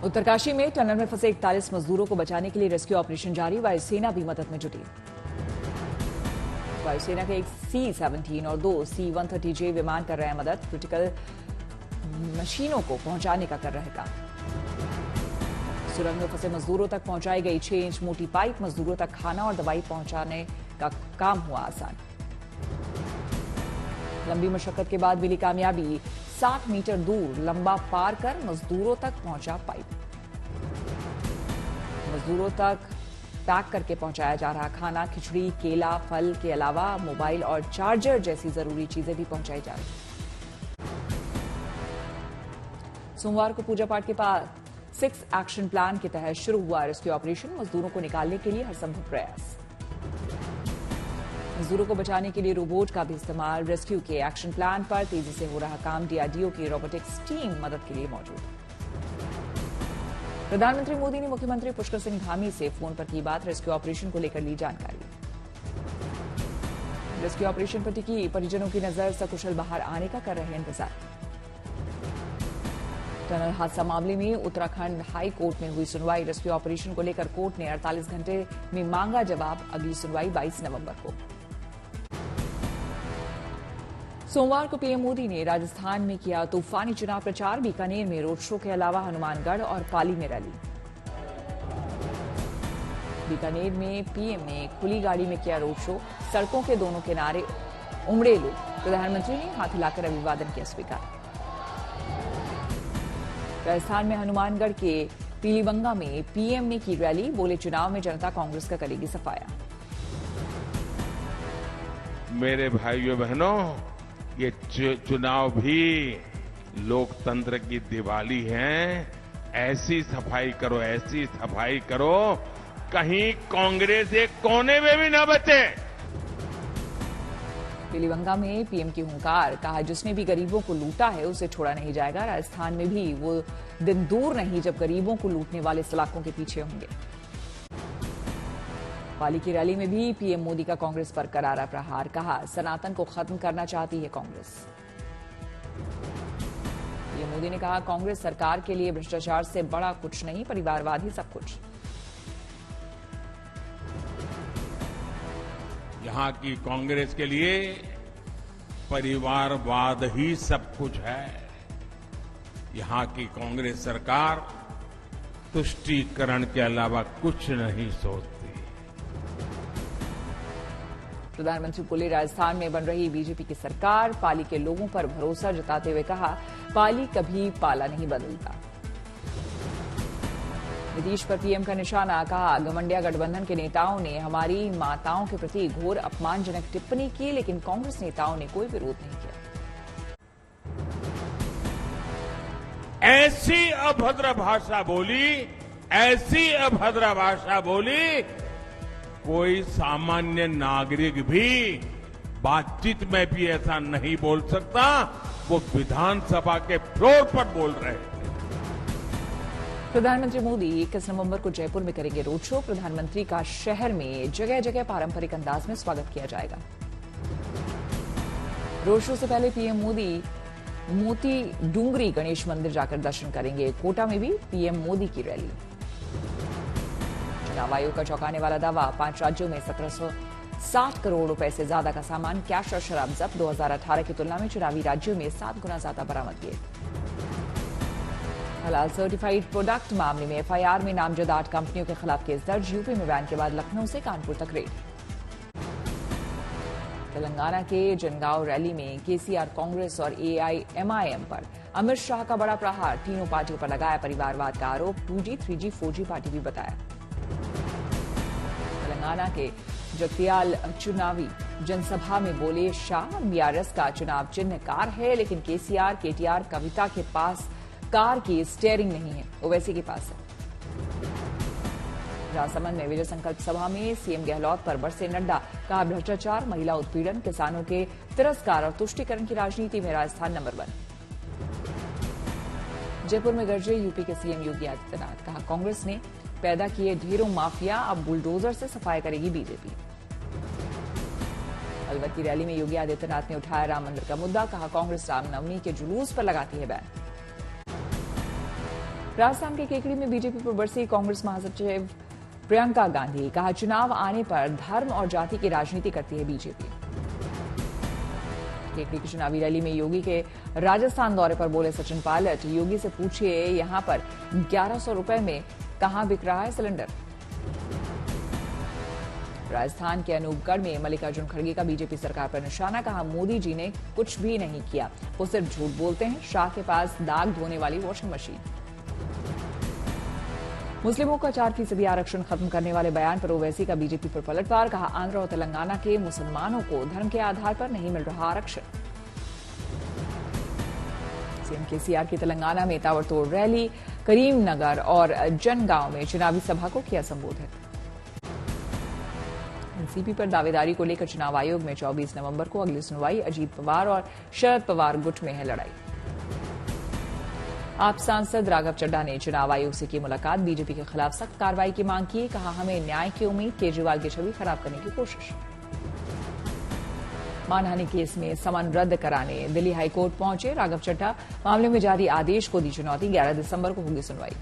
उत्तरकाशी में टनल में फंसे 41 मजदूरों को बचाने के लिए रेस्क्यू ऑपरेशन जारी। वायुसेना भी मदद में जुटी। वायुसेना के एक C-17 और 2 C-130J विमान कर रहे हैं मदद। क्रिटिकल मशीनों को पहुंचाने का कर रहे काम। सुरंग में फंसे मजदूरों तक पहुंचाई गई 6 इंच मोटी पाइप। मजदूरों तक खाना और दवाई पहुंचाने का काम हुआ आसान। लंबी मशक्कत के बाद मिली कामयाबी। 60 मीटर दूर लंबा पार कर मजदूरों तक पहुंचा पाइप। मजदूरों तक पैक करके पहुंचाया जा रहा खाना, खिचड़ी, केला, फल के अलावा मोबाइल और चार्जर जैसी जरूरी चीजें भी पहुंचाई जा रही। सोमवार को पूजा पाठ के बाद 6 एक्शन प्लान के तहत शुरू हुआ रेस्क्यू ऑपरेशन। मजदूरों को निकालने के लिए हर संभव प्रयास। मजदूरों को बचाने के लिए रोबोट का भी इस्तेमाल। रेस्क्यू के एक्शन प्लान पर तेजी से हो रहा काम। डीआरडीओ की रोबोटिक्स टीम मदद के लिए मौजूद। प्रधानमंत्री मोदी ने मुख्यमंत्री पुष्कर सिंह धामी से फोन पर की बात। रेस्क्यू ऑपरेशन को लेकर ली जानकारी। रेस्क्यू ऑपरेशन पर टिकी परिजनों की नजर। सकुशल बाहर आने का कर रहे इंतजार। टनल हादसा मामले में उत्तराखंड हाई कोर्ट में हुई सुनवाई। रेस्क्यू ऑपरेशन को लेकर कोर्ट ने 48 घंटे में मांगा जवाब। अगली सुनवाई 22 नवंबर को। सोमवार को पीएम मोदी ने राजस्थान में किया तूफानी चुनाव प्रचार। बीकानेर में रोड शो के अलावा हनुमानगढ़ और पाली में रैली। बीकानेर में पीएम ने खुली गाड़ी में किया रोड शो। सड़कों के दोनों किनारे उमड़े लोग। प्रधानमंत्री ने हाथ हिलाकर अभिवादन किया स्वीकार। राजस्थान में हनुमानगढ़ के पीलीबंगा में पीएम ने की रैली। बोले, चुनाव में जनता कांग्रेस का करेगी सफाया। मेरे भाइयों बहनों, ये चुनाव भी लोकतंत्र की दिवाली है। ऐसी सफाई करो, ऐसी सफाई करो, कहीं कांग्रेस एक कोने में भी न बचे। पीलीबंगा में पीएम की हुंकार। कहा, जिसने भी गरीबों को लूटा है उसे छोड़ा नहीं जाएगा। राजस्थान में भी वो दिन दूर नहीं जब गरीबों को लूटने वाले सलाखों के पीछे होंगे। पाली की रैली में भी पीएम मोदी का कांग्रेस पर करारा प्रहार। कहा, सनातन को खत्म करना चाहती है कांग्रेस। पीएम मोदी ने कहा, कांग्रेस सरकार के लिए भ्रष्टाचार से बड़ा कुछ नहीं, परिवारवाद ही सब कुछ। यहाँ की कांग्रेस के लिए परिवारवाद ही सब कुछ है। यहाँ की कांग्रेस सरकार तुष्टीकरण के अलावा कुछ नहीं सोचती। प्रधानमंत्री बोले, राजस्थान में बन रही बीजेपी की सरकार पाली के लोगों पर भरोसा जताते हुए कहा, पाली कभी पाला नहीं बदलता। नीतीश पर पीएम का निशाना। कहा, घमंडिया गठबंधन के नेताओं ने हमारी माताओं के प्रति घोर अपमानजनक टिप्पणी की, लेकिन कांग्रेस नेताओं ने कोई विरोध नहीं किया। ऐसी अभद्र भाषा बोली, ऐसी अभद्र भाषा बोली, कोई सामान्य नागरिक भी बातचीत में भी ऐसा नहीं बोल सकता। वो विधानसभा के फ्लोर पर बोल रहे थे। प्रधानमंत्री मोदी 21 नवंबर को जयपुर में करेंगे रोड शो। प्रधानमंत्री का शहर में जगह जगह पारंपरिक अंदाज में स्वागत किया जाएगा। रोड शो से पहले पीएम मोदी मोती डूंगरी गणेश मंदिर जाकर दर्शन करेंगे। कोटा में भी पीएम मोदी की रैली। चुनाव आयोग का चौंकाने वाला दावा। 5 राज्यों में 1760 करोड़ रुपए से ज्यादा का सामान, कैश और शराब जब्त। 2018 की तुलना में चुनावी राज्यों में 7 गुना ज्यादा बरामद किए। हलाल सर्टिफाइड प्रोडक्ट मामले में एफआईआर में नामजद 8 कंपनियों के खिलाफ केस दर्ज। यूपी में बैन के बाद लखनऊ से कानपुर तक रेड। तेलंगाना के जनगांव रैली में केसीआर कांग्रेस और एआईएमआईएम पर अमित शाह का बड़ा प्रहार। तीनों पार्टियों पर लगाया परिवारवाद का आरोप। 2G, 3G, 4G पार्टी भी बताया। तेलंगाना के जगतियाल चुनावी जनसभा में बोले शाह, बीआरएस का चुनाव चिन्ह कार है, लेकिन केसीआर, केटीआर, कविता के पास कार की स्टीयरिंग नहीं है, ओवैसी के पास है। राजसमंद में विजय संकल्प सभा में सीएम गहलोत पर बरसे नड्डा। कहा, भ्रष्टाचार, महिला उत्पीड़न, किसानों के तिरस्कार और तुष्टीकरण की राजनीति में राजस्थान नंबर 1। जयपुर में गरजे यूपी के सीएम योगी आदित्यनाथ। कहा, कांग्रेस ने पैदा किए ढेरों माफिया, अब बुलडोजर से सफाई करेगी बीजेपी। अलवर की रैली में योगी आदित्यनाथ ने उठाया राम मंदिर का मुद्दा। कहा, कांग्रेस रामनवमी के जुलूस पर लगाती है बैन। राजस्थान के केकड़ी में बीजेपी पर बरसी कांग्रेस महासचिव प्रियंका गांधी, कहा चुनाव आने पर धर्म और जाति की राजनीति करती है बीजेपी। केकड़ी की चुनावी रैली में योगी के राजस्थान दौरे पर बोले सचिन पायलट, योगी से पूछिए यहां पर 1100 रुपए में कहां बिक रहा है सिलेंडर। राजस्थान के अनूपगढ़ में मल्लिकार्जुन खड़गे का बीजेपी सरकार पर निशाना, कहा मोदी जी ने कुछ भी नहीं किया, वो सिर्फ झूठ बोलते हैं। शाह के पास दाग धोने वाली वॉशिंग मशीन। मुस्लिमों का 4% आरक्षण खत्म करने वाले बयान पर ओवैसी का बीजेपी पर पलटवार, कहा आंध्र और तेलंगाना के मुसलमानों को धर्म के आधार पर नहीं मिल रहा आरक्षण। सीएम केसीआर की तेलंगाना में ताबड़तोड़ रैली, करीमनगर और जनगांव में चुनावी सभा को किया संबोधित। एनसीपी पर दावेदारी को लेकर चुनाव आयोग में 24 नवंबर को अगली सुनवाई। अजीत पवार और शरद पवार गुट में है लड़ाई। आप सांसद राघव चड्ढा ने चुनाव आयोग से की मुलाकात, बीजेपी के खिलाफ सख्त कार्रवाई की मांग की, कहा हमें न्याय की उम्मीद, केजरीवाल की छवि खराब करने की कोशिश। मानहानि केस में समन रद्द कराने दिल्ली हाईकोर्ट पहुंचे राघव चड्ढा, मामले में जारी आदेश को दी चुनौती, 11 दिसंबर को होगी सुनवाई।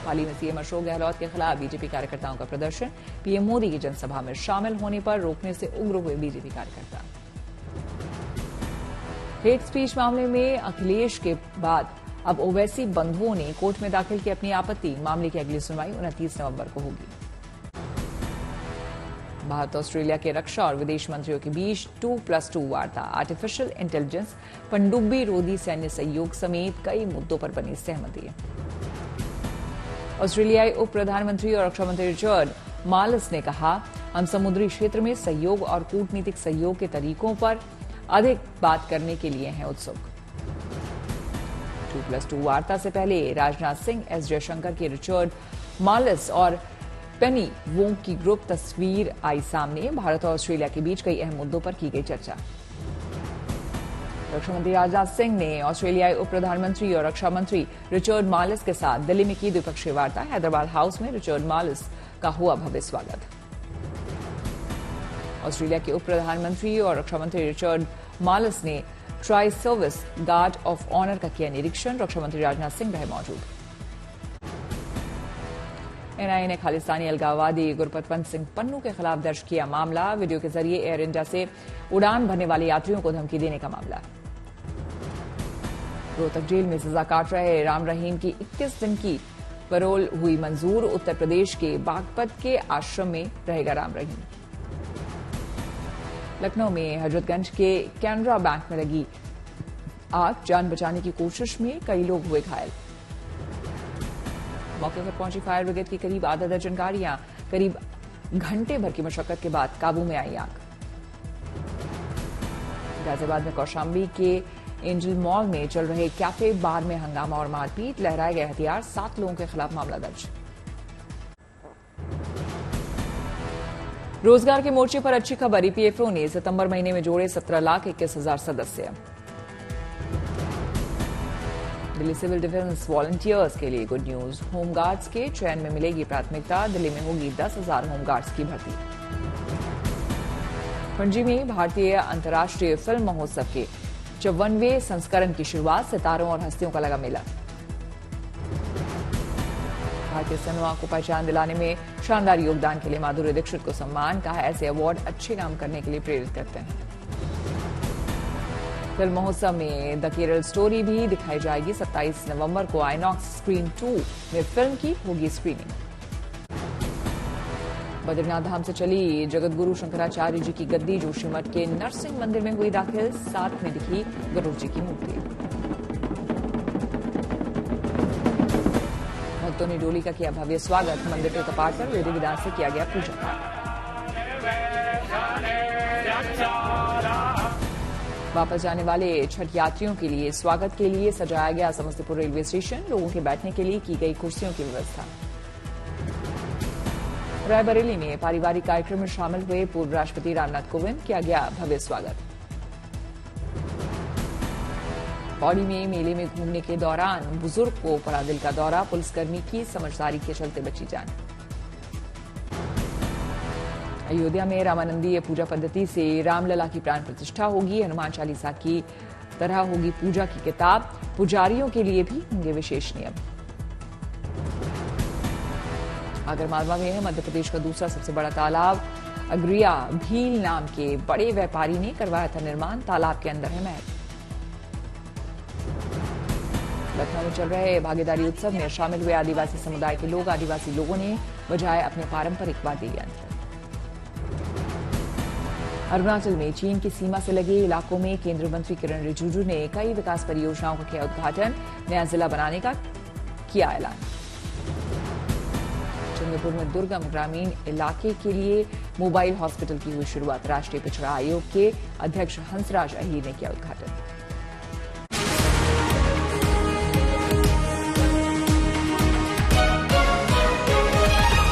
पाली में सीएम अशोक गहलोत के खिलाफ बीजेपी कार्यकर्ताओं का प्रदर्शन, पीएम मोदी की जनसभा में शामिल होने पर रोकने से उग्र हुए बीजेपी कार्यकर्ता। हेट स्पीच मामले में अखिलेश के बाद अब ओवैसी बंधुओं ने कोर्ट में दाखिल की अपनी आपत्ति, मामले की अगली सुनवाई 29 नवंबर को होगी। भारत ऑस्ट्रेलिया के रक्षा और विदेश मंत्रियों के बीच 2+2 वार्ता, आर्टिफिशियल इंटेलिजेंस, पनडुब्बी रोधी सैन्य सहयोग समेत कई मुद्दों पर बनी सहमति। ऑस्ट्रेलियाई उप प्रधानमंत्री और रक्षा मंत्री रिचर्ड मार्लस ने कहा, हम समुद्री क्षेत्र में सहयोग और कूटनीतिक सहयोग के तरीकों पर अधिक बात करने के लिए हैं उत्सुक। 2+2 वार्ता से पहले राजनाथ सिंह, एस जयशंकर के रिचर्ड मार्लस और पेनी वोंग की ग्रुप तस्वीर आई सामने। भारत और ऑस्ट्रेलिया के बीच कई अहम मुद्दों पर की गई चर्चा। रक्षा मंत्री राजनाथ सिंह ने ऑस्ट्रेलियाई उप प्रधानमंत्री और रक्षा मंत्री रिचर्ड मार्लस के साथ दिल्ली में की द्विपक्षीय वार्ता। हैदराबाद हाउस में रिचर्ड मार्लस का हुआ भव्य स्वागत। ऑस्ट्रेलिया के उप प्रधानमंत्री और रक्षा मंत्री रिचर्ड मार्लस ने tri service guard of honour का किया निरीक्षण। रक्षा मंत्री राजनाथ सिंह रहे मौजूद। एनआईए ने खालिस्तानी अलगाववादी गुरपतवंत सिंह पन्नू के खिलाफ दर्ज किया मामला, वीडियो के जरिए एयर इंडिया से उड़ान भरने वाले यात्रियों को धमकी देने का मामला। रोहतक जेल में सजा काट रहे राम रहीम की 21 दिन की पैरोल हुई मंजूर। उत्तर प्रदेश के बागपत के आश्रम में रहेगा राम रहीम। लखनऊ में हजरतगंज के कैनरा बैंक में लगी आग, जान बचाने की कोशिश में कई लोग हुए घायल। मौके पर पहुंची फायर ब्रिगेड की करीब आधा दर्जन गाड़ियां करीब घंटे भर की मशक्कत के बाद काबू में आई आग। गाजियाबाद में कौशाम्बी के एंजल मॉल में चल रहे कैफे बार में हंगामा और मारपीट, लहराए गए हथियार, 7 लोगों के खिलाफ मामला दर्ज। रोजगार के मोर्चे पर अच्छी खबर, ईपीएफओ ने सितंबर महीने में जोड़े 17,21,000 सदस्य। दिल्ली सिविल डिफेंस वॉलंटियर्स के लिए गुड न्यूज, होमगार्ड्स के चयन में मिलेगी प्राथमिकता। दिल्ली में होगी 10,000 होमगार्ड्स की भर्ती। पणजी में भारतीय अंतर्राष्ट्रीय फिल्म महोत्सव के 54वें संस्करण की शुरुआत, सितारों और हस्तियों का लगा मेला। भारतीय सिनेमा को पहचान दिलाने में शानदार योगदान के लिए माधुरी दीक्षित को सम्मान, कहा ऐसे अवार्ड अच्छे काम करने के लिए प्रेरित करते हैं। फिल्म महोत्सव में द केरल स्टोरी भी दिखाई जाएगी। 27 नवंबर को आइनॉक्स स्क्रीन 2 में फिल्म की होगी स्क्रीनिंग। बद्रीनाथ धाम से चली जगतगुरु शंकराचार्य जी की गद्दी जोशीमठ के नरसिंह मंदिर में हुई दाखिल, साथ में दिखी गुरु जी की मूर्ति। भक्तों ने डोली का किया भव्य स्वागत, मंदिर के कपाट पर विधि विधान से किया गया पूजा पाठ। वापस जाने वाले छठ यात्रियों के लिए स्वागत के लिए सजाया गया समस्तीपुर रेलवे स्टेशन, लोगों के बैठने के लिए की गई कुर्सियों की व्यवस्था। रायबरेली में पारिवारिक कार्यक्रम में शामिल हुए पूर्व राष्ट्रपति रामनाथ कोविंद, किया गया भव्य स्वागत। पौड़ी में मेले में घूमने के दौरान बुजुर्ग को पड़ा दिल का दौरा, पुलिसकर्मी की समझदारी के चलते बची जान। अयोध्या में रामानंदीय पूजा पद्धति से रामलला की प्राण प्रतिष्ठा होगी, हनुमान चालीसा की तरह होगी पूजा की किताब, पुजारियों के लिए भी होंगे विशेष नियम। आगरमालवा में है मध्य प्रदेश का दूसरा सबसे बड़ा तालाब। अग्रिया भील नाम के बड़े व्यापारी ने करवाया था निर्माण। तालाब के अंदर है महल। लखनऊ में चल रहे भागीदारी उत्सव में शामिल हुए आदिवासी समुदाय के लोग। आदिवासी लोगों ने बजाए अपने पारंपरिक वाद्य यंत्र। अरुणाचल में चीन की सीमा से लगे इलाकों में केंद्रीय मंत्री किरण रिजिजू ने कई विकास परियोजनाओं का किया उद्घाटन। नया जिला बनाने का किया ऐलान। चंद्रपुर में दुर्गम ग्रामीण इलाके के लिए मोबाइल हॉस्पिटल की हुई शुरुआत। राष्ट्रीय पिछड़ा आयोग के अध्यक्ष हंसराज अहीर ने किया उद्घाटन।